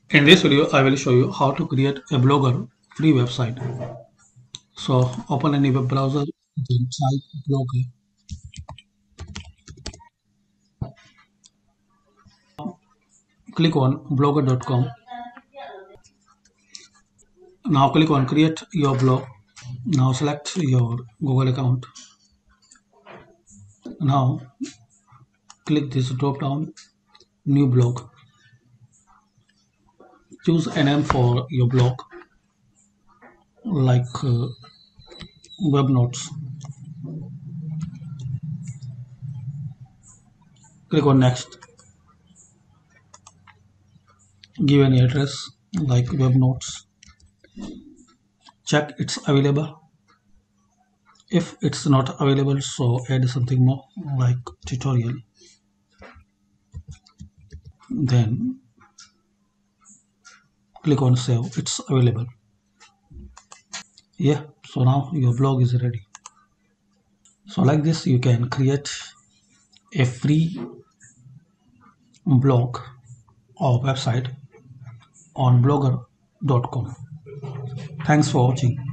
In this video, I will show you how to create a Blogger free website. So open any web browser, then type Blogger. Click on blogger.com. Now click on create your blog. Now select your Google account. Now click this drop down, new blog. Choose a name for your blog like web notes. Click on next. Give an address like web notes. Check it's available. If it's not available, so add something more like tutorial. Then click on save. It's available. Yeah, so now your blog is ready. So like this you can create a free blog or website on blogger.com. Thanks for watching.